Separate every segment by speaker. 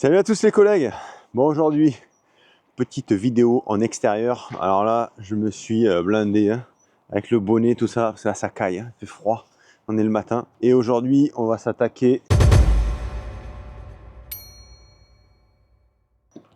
Speaker 1: Salut à tous les collègues. Bon, aujourd'hui, petite vidéo en extérieur. Alors là, je me suis blindé hein, avec le bonnet, tout ça, parce que là, ça caille, hein, il fait froid. On est le matin. Et aujourd'hui, on va s'attaquer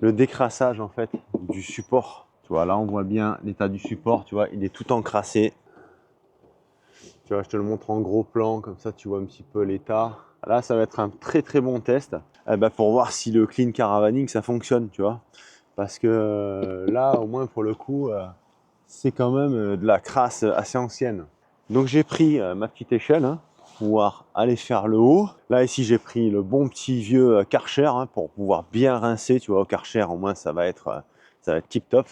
Speaker 1: le décrassage en fait du support. Tu vois, là, on voit bien l'état du support. Tu vois, il est tout encrassé. Tu vois, je te le montre en gros plan, comme ça, tu vois un petit peu l'état. Là, ça va être un très très bon test pour voir si le clean caravaning ça fonctionne, tu vois. Parce que là, au moins pour le coup, c'est quand même de la crasse assez ancienne. Donc j'ai pris ma petite échelle hein, pour pouvoir aller faire le haut. Là ici j'ai pris le bon petit vieux Karcher hein, pour pouvoir bien rincer. Tu vois, au Karcher au moins ça va être tip top.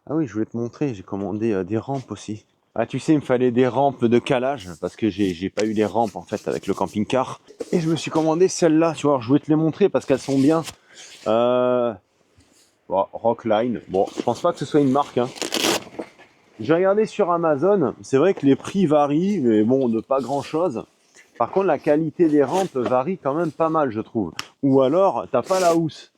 Speaker 1: Ah oui, je voulais te montrer, j'ai commandé des rampes aussi. Ah tu sais, il me fallait des rampes de calage parce que j'ai pas eu les rampes en fait avec le camping-car. Et je me suis commandé celles-là, tu vois, je voulais te les montrer parce qu'elles sont bien. Bon, Rockline, bon, je pense pas que ce soit une marque. Hein. J'ai regardé sur Amazon, c'est vrai que les prix varient, mais bon, de pas grand chose. Par contre, la qualité des rampes varie quand même pas mal, je trouve. Ou alors, t'as pas la housse.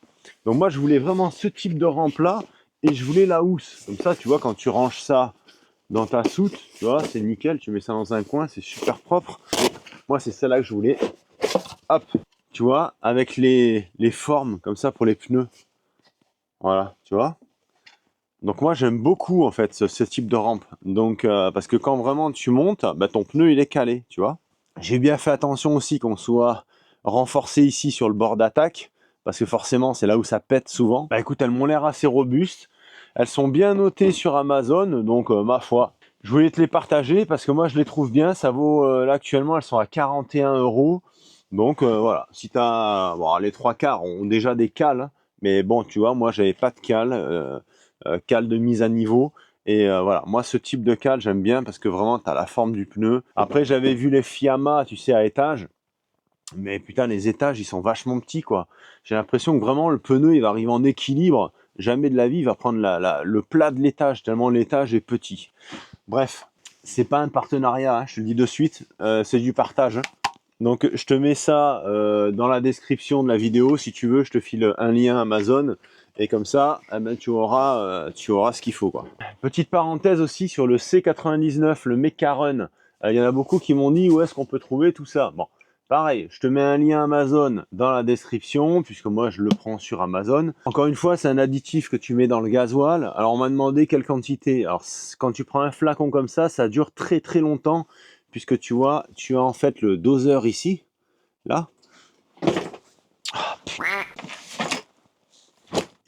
Speaker 1: Donc moi, je voulais vraiment ce type de rampe-là, et je voulais la housse. Comme ça, tu vois, quand tu ranges ça dans ta soute, tu vois, c'est nickel, tu mets ça dans un coin, c'est super propre. Moi, c'est celle-là que je voulais. Hop, tu vois, avec les formes comme ça pour les pneus. Voilà, tu vois. Donc moi j'aime beaucoup en fait ce type de rampe. Donc parce que quand vraiment tu montes, bah, ton pneu il est calé, tu vois. J'ai bien fait attention aussi qu'on soit renforcé ici sur le bord d'attaque, parce que forcément c'est là où ça pète souvent. Bah écoute, elles m'ont l'air assez robustes. Elles sont bien notées sur Amazon, donc ma foi. Je voulais te les partager parce que moi je les trouve bien. Ça vaut là actuellement elles sont à 41 €. Donc voilà, si tu as. Bon, les trois quarts ont déjà des cales, hein, mais bon tu vois, moi j'avais pas de cale. Cale de mise à niveau. Et voilà, moi ce type de cale j'aime bien parce que vraiment tu as la forme du pneu. Après j'avais vu les Fiamma, tu sais, à étage. Mais putain, les étages ils sont vachement petits quoi. J'ai l'impression que vraiment le pneu il va arriver en équilibre. Jamais de la vie il va prendre le plat de l'étage tellement l'étage est petit. Bref, c'est pas un partenariat, hein, je te le dis de suite, c'est du partage. Hein. Donc je te mets ça dans la description de la vidéo si tu veux, je te file un lien Amazon et comme ça eh ben, tu auras ce qu'il faut quoi. Petite parenthèse aussi sur le C99, le Mecarun. Il y en a beaucoup qui m'ont dit où est-ce qu'on peut trouver tout ça. Bon, pareil, je te mets un lien Amazon dans la description puisque moi je le prends sur Amazon. Encore une fois, c'est un additif que tu mets dans le gasoil. Alors on m'a demandé quelle quantité. Alors quand tu prends un flacon comme ça dure très très longtemps. Puisque tu vois, tu as en fait le doseur ici, là.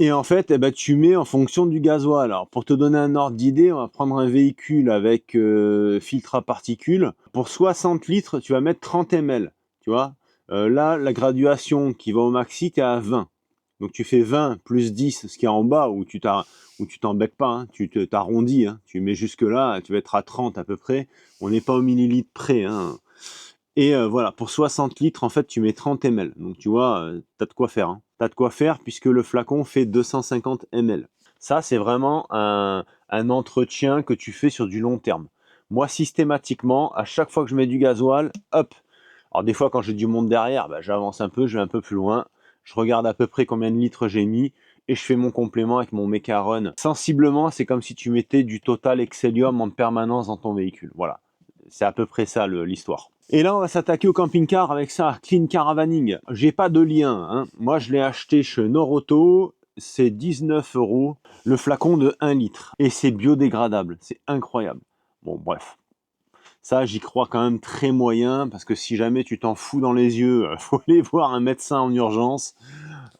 Speaker 1: Et en fait, eh ben, tu mets en fonction du gasoil. Alors, pour te donner un ordre d'idée, on va prendre un véhicule avec filtre à particules. Pour 60 litres, tu vas mettre 30 ml. Tu vois, là, la graduation qui va au maxi, tu es à 20. Donc, tu fais 20 plus 10, ce qui est en bas, où tu t'embêtes pas, hein, tu t'arrondis. Hein, tu mets jusque là, tu vas être à 30 à peu près. On n'est pas au millilitre près. Hein. Et voilà, pour 60 litres, en fait, tu mets 30 ml. Donc, tu vois, tu as de quoi faire. Hein. Tu as de quoi faire puisque le flacon fait 250 ml. Ça, c'est vraiment un entretien que tu fais sur du long terme. Moi, systématiquement, à chaque fois que je mets du gasoil, hop. Alors, des fois, quand j'ai du monde derrière, bah, j'avance un peu, je vais un peu plus loin. Je regarde à peu près combien de litres j'ai mis et je fais mon complément avec mon Mecarun. Sensiblement, c'est comme si tu mettais du Total Excellium en permanence dans ton véhicule. Voilà. C'est à peu près ça l'histoire. Et là, on va s'attaquer au camping-car avec ça, Clean Caravaning. J'ai pas de lien. Hein. Moi, je l'ai acheté chez Norauto. C'est 19 € le flacon de 1 litre. Et c'est biodégradable. C'est incroyable. Bon, bref. Ça, j'y crois quand même très moyen parce que si jamais tu t'en fous dans les yeux, faut aller voir un médecin en urgence.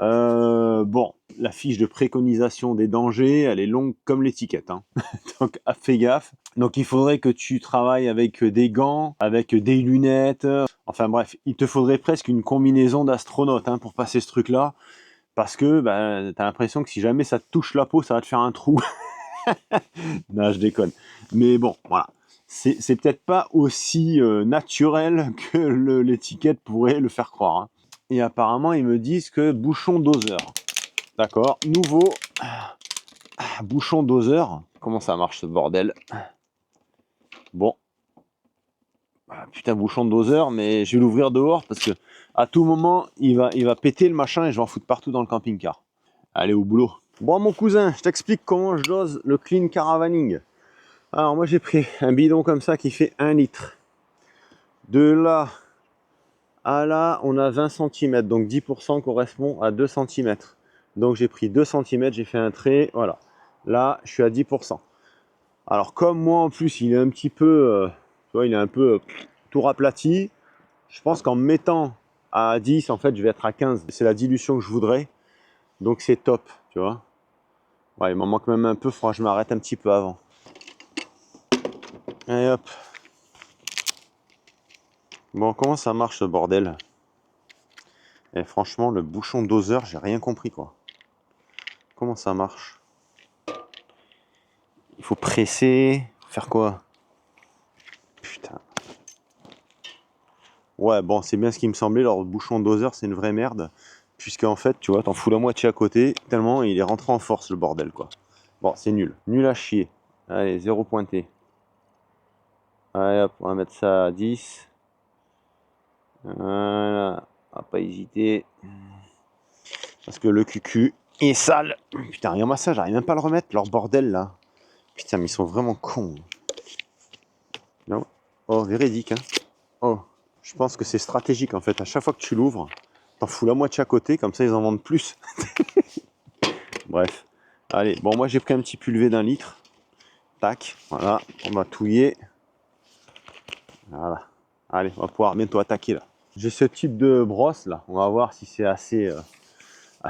Speaker 1: Bon, la fiche de préconisation des dangers, elle est longue comme l'étiquette. Hein. Donc, fais gaffe. Donc, il faudrait que tu travailles avec des gants, avec des lunettes. Enfin bref, il te faudrait presque une combinaison d'astronaute hein, pour passer ce truc-là. Parce que bah, tu as l'impression que si jamais ça te touche la peau, ça va te faire un trou. Non, je déconne. Mais bon, voilà. C'est peut-être pas aussi naturel que l'étiquette pourrait le faire croire. Hein. Et apparemment, ils me disent que bouchon doseur. D'accord. Nouveau bouchon doseur. Comment ça marche ce bordel? Bon. Putain, bouchon doseur, mais je vais l'ouvrir dehors parce que... À tout moment, il va péter le machin et je vais en foutre partout dans le camping-car. Allez, au boulot. Bon, mon cousin, je t'explique comment je dose le clean caravaning. Alors, moi, j'ai pris un bidon comme ça qui fait 1 litre. De là à là, on a 20 cm. Donc, 10% correspond à 2 cm. Donc, j'ai pris 2 cm, j'ai fait un trait. Voilà. Là, je suis à 10%. Alors, comme moi, en plus, il est un petit peu... tu vois, il est un peu tout raplati. Je pense qu'en mettant à 10, en fait, je vais être à 15. C'est la dilution que je voudrais. Donc, c'est top, tu vois. Ouais, il m'en manque même un peu. Faudra que je m'arrête un petit peu avant. Allez, hop. Bon, comment ça marche, ce bordel? Et franchement, le bouchon doseur, j'ai rien compris, quoi. Comment ça marche? Il faut presser. Faire quoi? Putain. Ouais, bon, c'est bien ce qui me semblait. Alors, le bouchon doseur, c'est une vraie merde. Puisqu'en fait, tu vois, t'en fous la moitié à côté. Tellement il est rentré en force, le bordel, quoi. Bon, c'est nul. Nul à chier. Allez, 0 pointé. Allez, hop, on va mettre ça à 10. Voilà. On va pas hésiter. Parce que le cucu est sale. Putain, regarde-moi ça, j'arrive même pas à le remettre, leur bordel, là. Putain, mais ils sont vraiment cons. Non. Oh, véridique, hein. Oh. Je pense que c'est stratégique, en fait. À chaque fois que tu l'ouvres, t'en fous la moitié à côté, comme ça, ils en vendent plus. Bref. Allez, bon, moi, j'ai pris un petit pulvé d'1 litre. Tac, voilà, on va touiller. Voilà. Allez, on va pouvoir bientôt attaquer, là. J'ai ce type de brosse, là. On va voir si c'est assez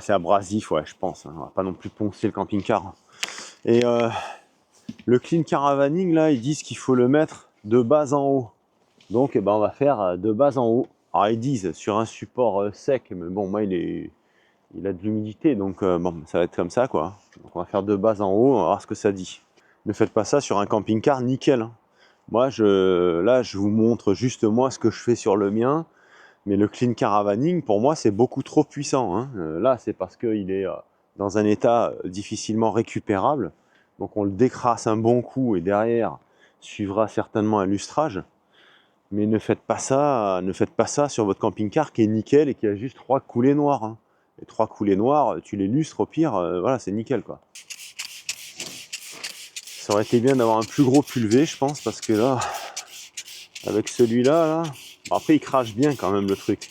Speaker 1: abrasif, ouais, je pense. Hein. On va pas non plus poncer le camping-car. Et le clean caravaning, là, ils disent qu'il faut le mettre de bas en haut. Donc, eh ben, on va faire de bas en haut. Alors, ils disent sur un support sec, mais bon, moi, il a de l'humidité, donc bon, ça va être comme ça, quoi. Donc, on va faire de bas en haut, on va voir ce que ça dit. Ne faites pas ça sur un camping-car, nickel. Hein. Moi, là, je vous montre juste moi ce que je fais sur le mien. Mais le clean caravaning, pour moi, c'est beaucoup trop puissant. Hein. Là, c'est parce qu'il est dans un état difficilement récupérable. Donc, on le décrasse un bon coup et derrière, suivra certainement un lustrage. Mais ne faites pas ça sur votre camping-car qui est nickel et qui a juste 3 coulées noires. Hein. Les 3 coulées noires, tu les lustres au pire, voilà, c'est nickel, quoi. Ça aurait été bien d'avoir un plus gros pulvé, je pense, parce que là, avec celui-là, là, bon, après il crache bien quand même le truc.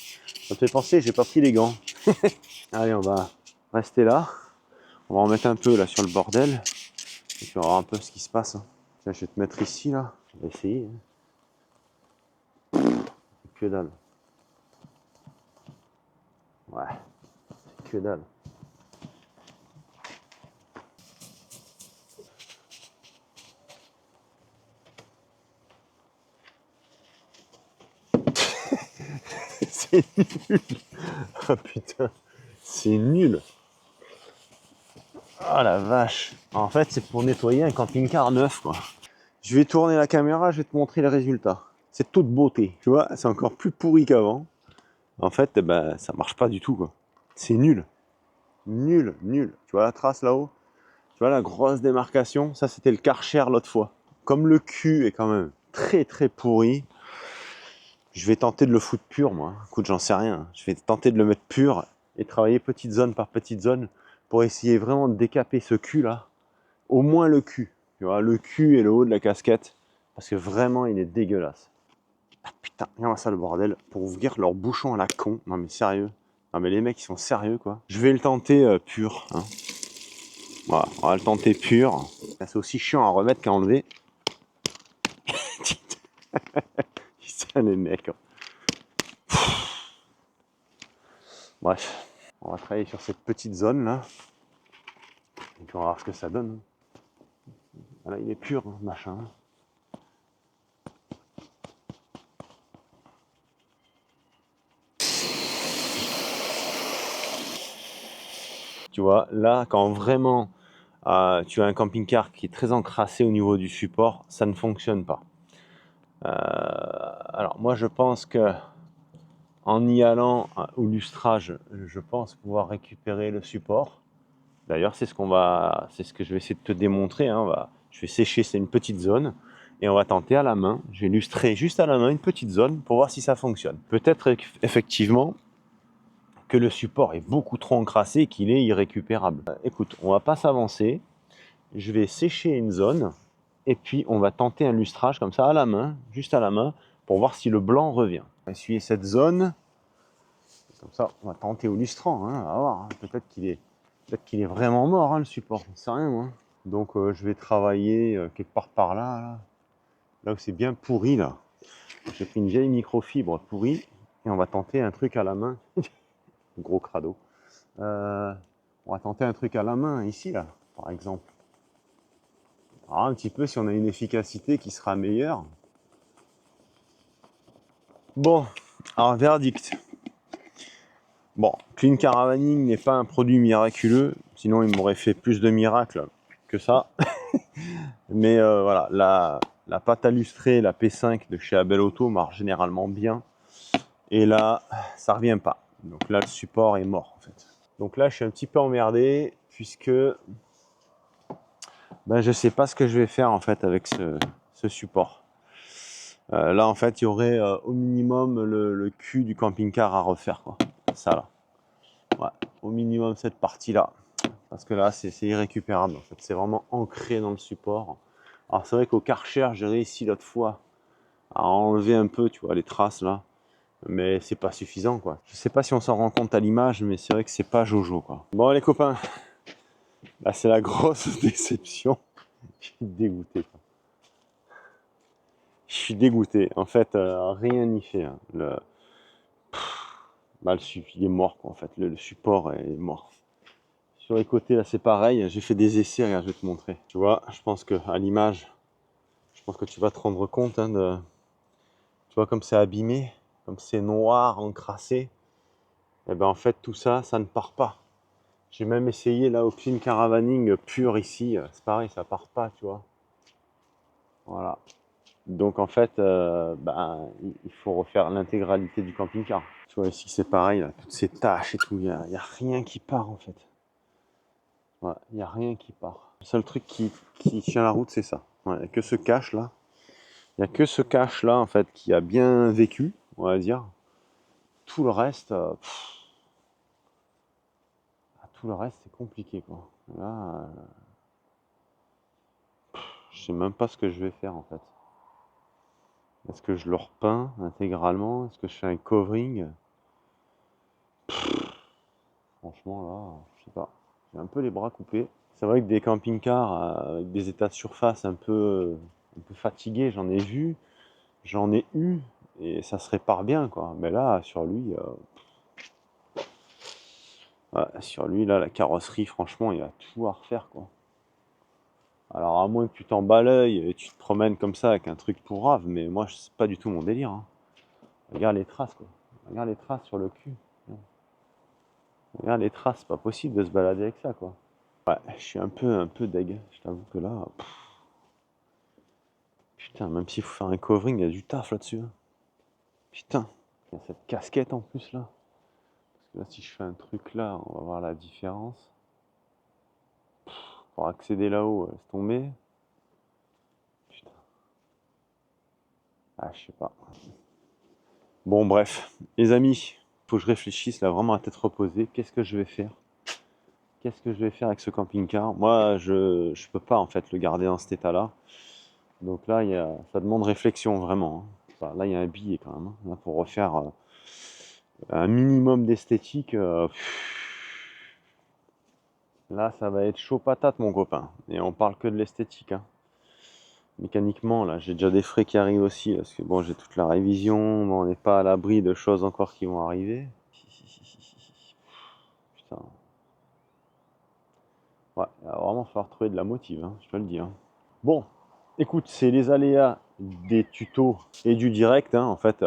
Speaker 1: Ça me fait penser, j'ai pas pris les gants. Allez, on va rester là. On va en mettre un peu là sur le bordel. Et puis on va voir un peu ce qui se passe. Hein. Tiens, je vais te mettre ici là. On va essayer. Hein. Que dalle. Ouais, que dalle. C'est nul. Oh putain, c'est nul. Ah la vache. En fait, c'est pour nettoyer un camping-car neuf, quoi. Je vais tourner la caméra, je vais te montrer les résultats. C'est toute beauté. Tu vois, c'est encore plus pourri qu'avant. En fait, eh ben, ça marche pas du tout, quoi. C'est nul. Nul, nul. Tu vois la trace là-haut? Tu vois la grosse démarcation? Ça, c'était le Karcher l'autre fois. Comme le cul est quand même très très pourri, je vais tenter de le foutre pur, moi. Écoute, j'en sais rien. Je vais tenter de le mettre pur et travailler petite zone par petite zone pour essayer vraiment de décaper ce cul-là. Au moins le cul. Tu vois, le cul et le haut de la casquette. Parce que vraiment, il est dégueulasse. Ah putain, regarde ça le bordel. Pour ouvrir leur bouchon à la con. Non mais sérieux. Non mais les mecs, ils sont sérieux, quoi. Je vais le tenter pur. Hein. Voilà, on va le tenter pur. C'est aussi chiant à remettre qu'à enlever. Putain, les mecs. Bref, on va travailler sur cette petite zone là. Et puis on va voir ce que ça donne. Voilà, il est pur, hein, machin. Tu vois, là, quand vraiment tu as un camping-car qui est très encrassé au niveau du support, ça ne fonctionne pas. Alors moi, je pense que en y allant au lustrage, je pense pouvoir récupérer le support. D'ailleurs, c'est ce que je vais essayer de te démontrer. Hein. Je vais sécher, c'est une petite zone. Et on va tenter à la main. Je vais lustrer juste à la main une petite zone pour voir si ça fonctionne. Peut-être effectivement que le support est beaucoup trop encrassé, qu'il est irrécupérable. Écoute, on va pas s'avancer. Je vais sécher une zone et puis on va tenter un lustrage comme ça à la main, juste à la main, pour voir si le blanc revient. On va essuyer cette zone. Comme ça, on va tenter au lustrant. Hein, on va voir. Hein. Peut-être qu'il est vraiment mort, hein, le support. Je ne sais rien, moi. Donc je vais travailler quelque part par là, là où c'est bien pourri là. J'ai pris une vieille microfibre pourrie et on va tenter un truc à la main. Gros crado. On va tenter un truc à la main ici là, par exemple. Alors, un petit peu si on a une efficacité qui sera meilleure. Bon, alors verdict. Bon, Clean Caravaning n'est pas un produit miraculeux, sinon il m'aurait fait plus de miracles que ça. Mais voilà, la pâte à lustrer, la P5 de chez Abel Auto marche généralement bien. Et là, ça revient pas. Donc là, le support est mort en fait. Donc là, je suis un petit peu emmerdé puisque ben, je sais pas ce que je vais faire en fait avec ce support. Là, en fait, il y aurait au minimum le cul du camping-car à refaire, quoi. Ça là. Ouais, au minimum cette partie-là. Parce que là, c'est irrécupérable. En fait, c'est vraiment ancré dans le support. Alors, c'est vrai qu'au Karcher, j'ai réussi l'autre fois à enlever un peu, tu vois, les traces là. Mais c'est pas suffisant, quoi. Je sais pas si on s'en rend compte à l'image, mais c'est vrai que c'est pas Jojo, quoi. Bon, les copains, là, c'est la grosse déception. Je suis dégoûté, quoi. Je suis dégoûté. En fait, rien n'y fait. Hein. Il est mort, quoi, en fait. Le support est mort. Sur les côtés, là, c'est pareil. J'ai fait des essais. Regarde, je vais te montrer. Tu vois, je pense que à l'image, je pense que tu vas te rendre compte hein, de... Tu vois, comme c'est abîmé, comme c'est noir, encrassé. Et ben en fait, tout ça, ça ne part pas. J'ai même essayé, là, au Clean Caravaning pur, ici. C'est pareil, ça part pas, tu vois. Voilà. Donc en fait, il faut refaire l'intégralité du camping-car. Tu vois ici c'est pareil, là, toutes ces taches et tout, il n'y a rien qui part en fait. Ouais, il n'y a rien qui part. Le seul truc qui tient la route c'est ça. Ouais, il n'y a que ce cache là. Il n'y a que ce cache là en fait qui a bien vécu, on va dire. Tout le reste, tout le reste c'est compliqué quoi. Là, je sais même pas ce que je vais faire en fait. Est-ce que je le repeins intégralement? Est-ce que je fais un covering? Franchement, là, je sais pas. J'ai un peu les bras coupés. C'est vrai que des camping-cars avec des états de surface un peu fatigués, j'en ai vu, j'en ai eu, et ça se répare bien, quoi. Mais là, sur lui, ouais, sur lui, là, la carrosserie, franchement, il y a tout à refaire, quoi. Alors, à moins que tu t'en bats l'œil et tu te promènes comme ça avec un truc tout rave, mais moi, c'est pas du tout mon délire. Hein. Regarde les traces, quoi. Regarde les traces sur le cul. Regarde les traces, c'est pas possible de se balader avec ça, quoi. Ouais, je suis un peu deg. Je t'avoue que là, putain, même s'il faut faire un covering, il y a du taf là-dessus. Hein. Putain, il y a cette casquette en plus là. Parce que là, si je fais un truc là, on va voir la différence. Pour accéder là-haut, laisse tomber. Putain. Ah, je sais pas. Bon, bref, les amis, faut que je réfléchisse là vraiment à tête reposée. Qu'est-ce que je vais faire? Qu'est-ce que je vais faire avec ce camping-car? Moi, je peux pas en fait le garder dans cet état-là. Donc là, ça demande réflexion vraiment. Hein. Enfin, là, il y a un billet quand même. Hein. Là, pour refaire un minimum d'esthétique, là, ça va être chaud patate, mon copain. Et on parle que de l'esthétique. Hein. Mécaniquement, là, j'ai déjà des frais qui arrivent aussi. Parce que bon, j'ai toute la révision. Bon, on n'est pas à l'abri de choses encore qui vont arriver. Putain. Ouais, il va vraiment falloir trouver de la motive, hein, je te le dis. Hein. Bon, écoute, c'est les aléas des tutos et du direct. Hein, en fait,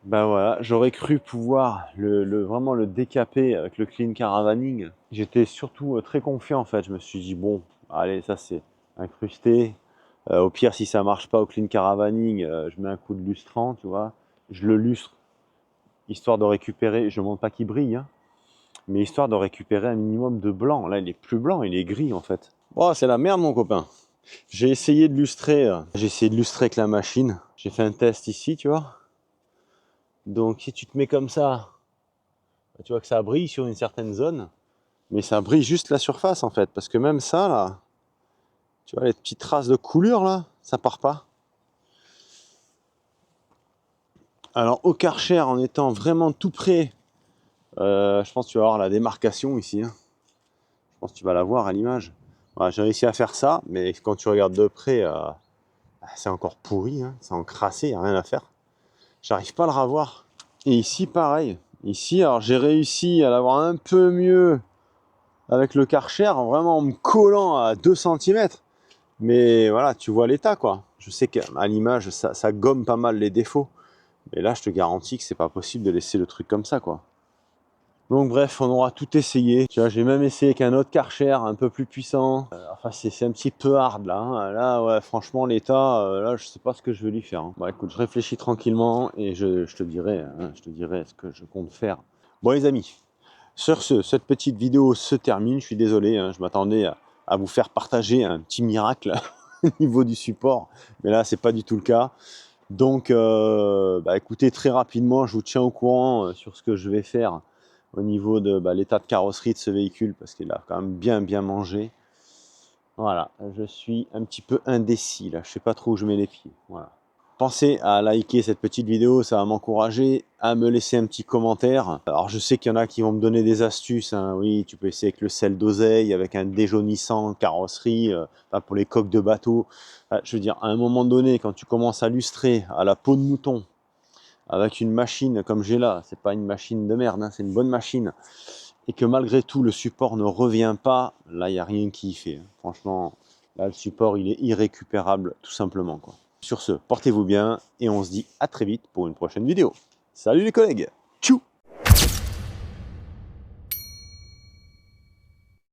Speaker 1: ben voilà, j'aurais cru pouvoir vraiment le décaper avec le clean caravaning. J'étais surtout très confiant en fait. Je me suis dit, bon, allez, ça c'est incrusté. Au pire, si ça marche pas au clean caravaning, je mets un coup de lustrant, tu vois. Je le lustre, histoire de récupérer, je ne montre pas qu'il brille, hein, mais histoire de récupérer un minimum de blanc. Là, il est plus blanc, il est gris en fait. Oh, c'est la merde, mon copain. J'ai essayé de lustrer avec la machine. J'ai fait un test ici, tu vois. Donc si tu te mets comme ça, Tu vois que ça brille sur une certaine zone, mais ça brille juste la surface en fait, parce que même ça là, tu vois les petites traces de coulure là, ça part pas. Alors au Karcher, en étant vraiment tout près, je pense que tu vas avoir la démarcation ici, hein. Je pense que tu vas la voir à l'image. Voilà, j'ai réussi à faire ça, mais quand tu regardes de près, c'est encore pourri, hein, c'est encrassé, il n'y a rien à faire. J'arrive pas à le revoir. Et ici, pareil. Ici, alors j'ai réussi à l'avoir un peu mieux avec le Karcher, vraiment en me collant à 2 cm. Mais voilà, tu vois l'état, quoi. Je sais qu'à l'image, ça gomme pas mal les défauts. Mais là, je te garantis que c'est pas possible de laisser le truc comme ça, quoi. Donc bref, on aura tout essayé. Tu vois, j'ai même essayé avec un autre Karcher un peu plus puissant. Enfin, c'est un petit peu hard là, hein. Là, ouais, franchement, l'état, là, je sais pas ce que je vais lui faire, hein. Bon, écoute, je réfléchis tranquillement et je te dirai, hein, je te dirai ce que je compte faire. Bon, les amis, sur ce, cette petite vidéo se termine. Je suis désolé, hein, je m'attendais à vous faire partager un petit miracle au niveau du support, mais là, c'est pas du tout le cas. Donc, écoutez, très rapidement, je vous tiens au courant sur ce que je vais faire au niveau de l'état de carrosserie de ce véhicule, parce qu'il a quand même bien mangé. Voilà, je suis un petit peu indécis là, je sais pas trop où je mets les pieds. Voilà. Pensez à liker cette petite vidéo, ça va m'encourager, à me laisser un petit commentaire. Alors je sais qu'il y en a qui vont me donner des astuces, hein. Oui, tu peux essayer avec le sel d'oseille, avec un déjaunissant carrosserie, pour les coques de bateau. Je veux dire, à un moment donné, quand tu commences à lustrer à la peau de mouton, avec une machine comme j'ai là, c'est pas une machine de merde, hein, c'est une bonne machine, et que malgré tout le support ne revient pas, là il n'y a rien qui y fait, hein. Franchement, là le support il est irrécupérable tout simplement, quoi. Sur ce, portez-vous bien et on se dit à très vite pour une prochaine vidéo. Salut les collègues, tchou!